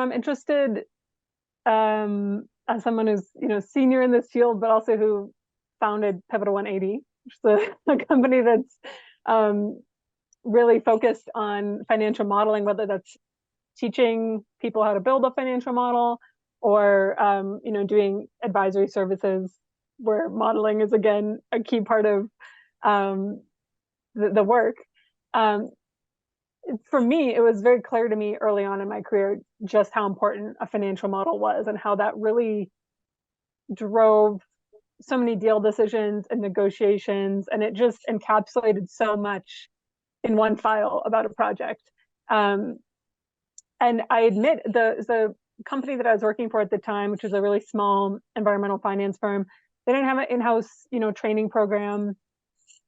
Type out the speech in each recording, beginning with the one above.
I'm interested as someone who's, senior in this field, but also who founded Pivotal 180, which is a company that's really focused on financial modeling, whether that's teaching people how to build a financial model or, doing advisory services where modeling is, again, a key part of the work. For me, it was very clear to me early on in my career just how important a financial model was and how that really drove so many deal decisions and negotiations, and it just encapsulated so much in one file about a project. And I admit the company that I was working for at the time, which was a really small environmental finance firm, they didn't have an in-house, training program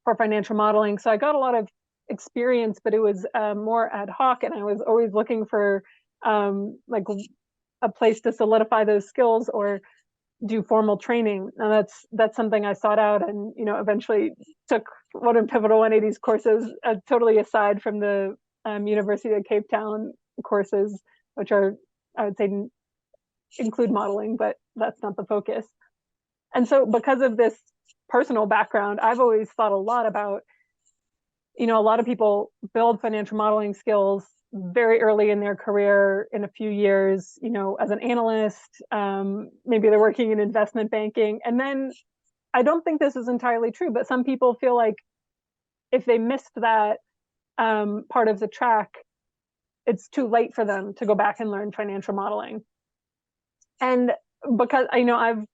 for financial modeling. So I got a lot of experience, but it was more ad hoc, and I was always looking for like a place to solidify those skills or do formal training. And that's something I sought out, and eventually took one of Pivotal 180's courses, totally aside from the University of Cape Town courses, which are, I would say, include modeling, but that's not the focus. And so because of this personal background, I've always thought a lot about, a lot of people build financial modeling skills very early in their career, in a few years, as an analyst. Maybe they're working in investment banking. And then I don't think this is entirely true, but some people feel like if they missed that part of the track, it's too late for them to go back and learn financial modeling. And because I've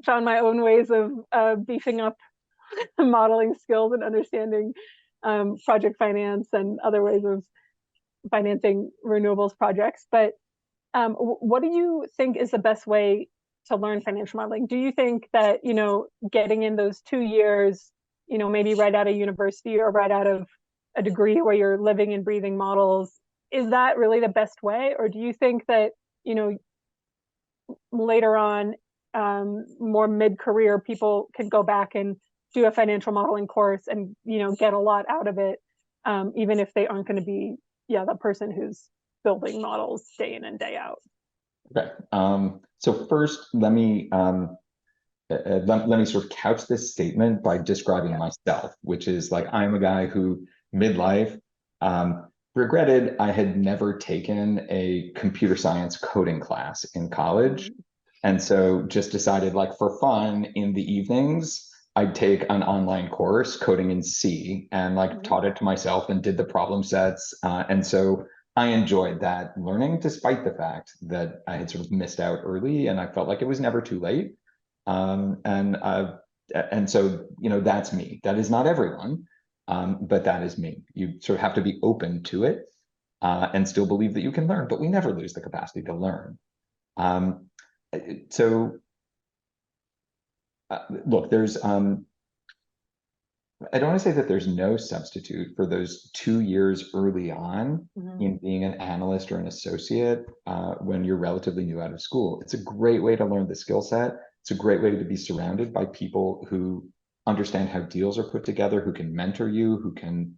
found my own ways of beefing up modeling skills and understanding project finance and other ways of financing renewables projects. But what do you think is the best way to learn financial modeling? Do you think that, getting in those 2 years, maybe right out of university or right out of a degree where you're living and breathing models, is that really the best way? Or do you think that, later on, more mid-career, people can go back and do a financial modeling course and, get a lot out of it, even if they aren't going to be, the person who's building models day in and day out? Okay. So first, let me sort of couch this statement by describing myself, which is like, I'm a guy who midlife regretted I had never taken a computer science coding class in college. And so just decided, like, for fun in the evenings, I'd take an online course coding in C and taught it to myself and did the problem sets. And so I enjoyed that learning, despite the fact that I had sort of missed out early, and I felt like it was never too late. And so, that's me. That is not everyone, but that is me. You sort of have to be open to it and still believe that you can learn, but we never lose the capacity to learn. Look, there's, I don't want to say that there's no substitute for those 2 years early on in being an analyst or an associate when you're relatively new out of school. It's a great way to learn the skill set. It's a great way to be surrounded by people who understand how deals are put together, who can mentor you, who can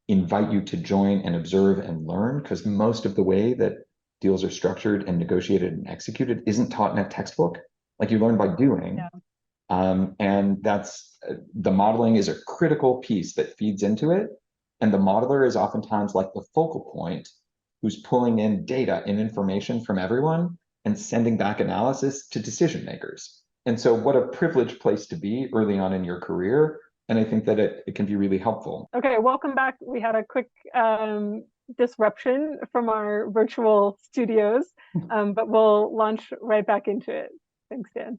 invite you to join and observe and learn, because most of the way that deals are structured and negotiated and executed isn't taught in a textbook. Like, you learn by doing. Yeah. And that's, the modeling is a critical piece that feeds into it. And the modeler is oftentimes like the focal point who's pulling in data and information from everyone and sending back analysis to decision makers. And so what a privileged place to be early on in your career. And I think that it can be really helpful. Okay, welcome back. We had a quick disruption from our virtual studios, but we'll launch right back into it. Thanks, Dan.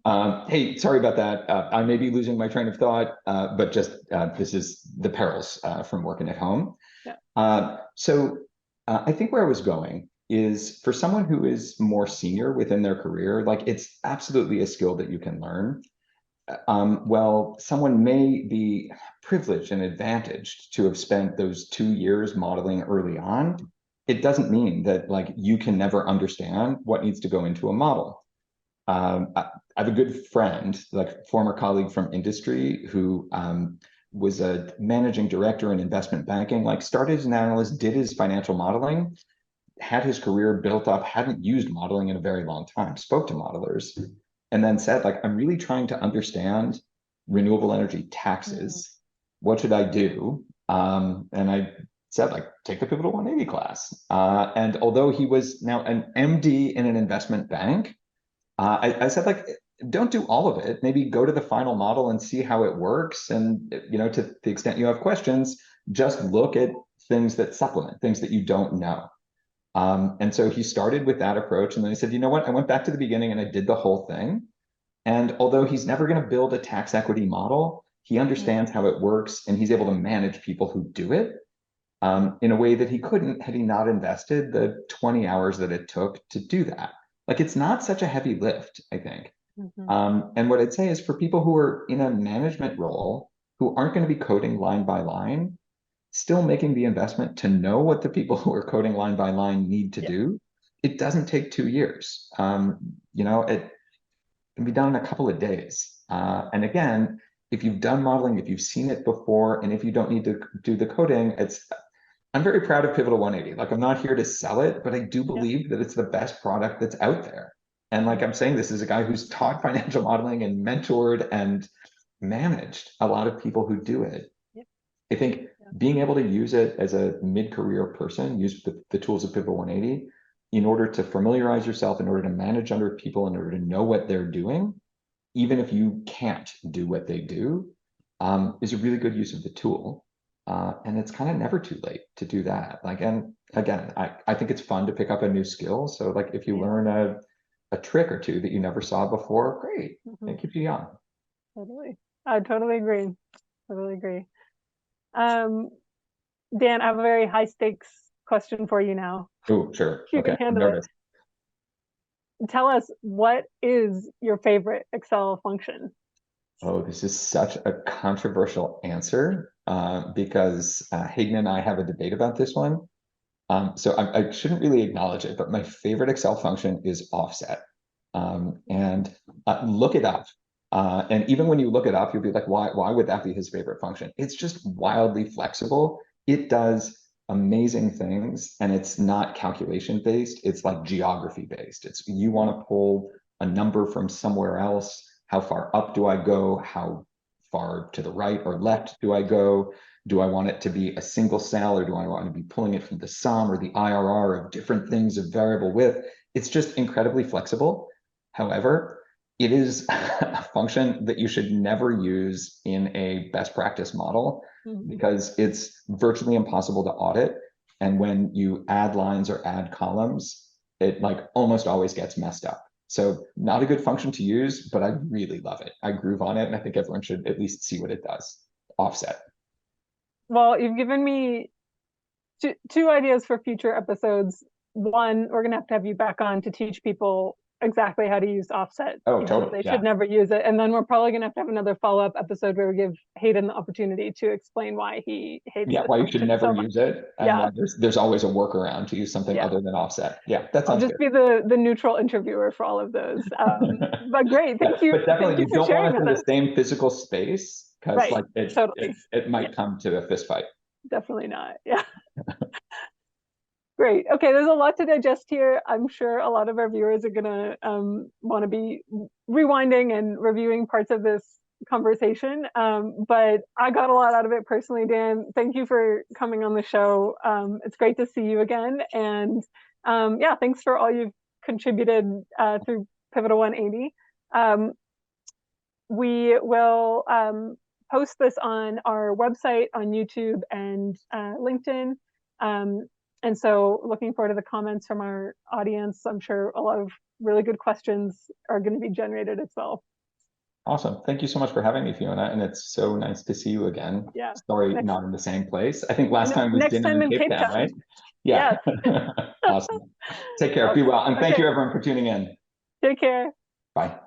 Hey, sorry about that. I may be losing my train of thought, but just this is the perils from working at home. Yeah. So I think where I was going is, for someone who is more senior within their career, like, it's absolutely a skill that you can learn. Well, someone may be privileged and advantaged to have spent those 2 years modeling early on. It doesn't mean that, like, you can never understand what needs to go into a model. I have a good friend, like former colleague from industry, who was a managing director in investment banking, like started as an analyst, did his financial modeling, had his career built up, hadn't used modeling in a very long time, spoke to modelers, and then said, like, I'm really trying to understand renewable energy taxes. What should I do? And I said, like, take the Pivotal 180 class. And although he was now an MD in an investment bank, I said, like, don't do all of it. Maybe go to the final model and see how it works. And, to the extent you have questions, just look at things that supplement, things that you don't know. And so he started with that approach. And then he said, you know what? I went back to the beginning and I did the whole thing. And although he's never going to build a tax equity model, he understands how it works and he's able to manage people who do it in a way that he couldn't had he not invested the 20 hours that it took to do that. Like, it's not such a heavy lift, I think. And what I'd say is, for people who are in a management role, who aren't going to be coding line by line, still making the investment to know what the people who are coding line by line need to do, it doesn't take 2 years. It can be done in a couple of days. And again, if you've done modeling, if you've seen it before, and if you don't need to do the coding, I'm very proud of Pivotal 180. Like, I'm not here to sell it, but I do believe that it's the best product that's out there. And like I'm saying, this is a guy who's taught financial modeling and mentored and managed a lot of people who do it. I think being able to use it as a mid-career person, use the tools of Pivotal 180 in order to familiarize yourself, in order to manage under people, in order to know what they're doing, even if you can't do what they do, is a really good use of the tool. And it's kind of never too late to do that. Like, and again, I think it's fun to pick up a new skill. So like, if you learn a trick or two that you never saw before, great. It keeps you young. Totally. I totally agree. Totally agree. Dan, I have a very high stakes question for you now. Oh, sure. You Okay. can handle it. Tell us, what is your favorite Excel function? Oh, this is such a controversial answer because Hayden and I have a debate about this one. So I shouldn't really acknowledge it, but my favorite Excel function is offset. And look it up. And even when you look it up, you'll be like, why would that be his favorite function? It's just wildly flexible. It does amazing things, and it's not calculation based. It's like geography based. It's, you want to pull a number from somewhere else. How far up do I go? How far to the right or left do I go? Do I want it to be a single cell, or do I want to be pulling it from the sum or the IRR of different things of variable width? It's just incredibly flexible. However, it is a function that you should never use in a best practice model because it's virtually impossible to audit. And when you add lines or add columns, it like almost always gets messed up. So not a good function to use, but I really love it. I groove on it, and I think everyone should at least see what it does. Offset. Well, you've given me two ideas for future episodes. One, we're gonna have you back on to teach people exactly how to use offset. Oh, totally. They should never use it. And then we're probably gonna have another follow-up episode where we give Hayden the opportunity to explain why he hates it. Why you should never use it. And there's always a workaround to use something other than offset. Yeah, that sounds I'll just be the neutral interviewer for all of those. But great, thank you. But definitely, you don't want it in the same physical space, because like it might come to a fist fight. Definitely not. Yeah. Great. Okay, there's a lot to digest here. I'm sure a lot of our viewers are gonna want to be rewinding and reviewing parts of this conversation. But I got a lot out of it personally, Dan. Thank you for coming on the show. It's great to see you again. And thanks for all you've contributed through Pivotal 180. We will post this on our website, on YouTube, and LinkedIn. And so looking forward to the comments from our audience. I'm sure a lot of really good questions are going to be generated as well. Awesome. Thank you so much for having me, Fiona. And it's so nice to see you again. Yeah. Sorry, not in the same place. I think last time was dinner in Cape Town, right? Yeah. Awesome. Take care. Be well. And thank you, everyone, for tuning in. Take care. Bye.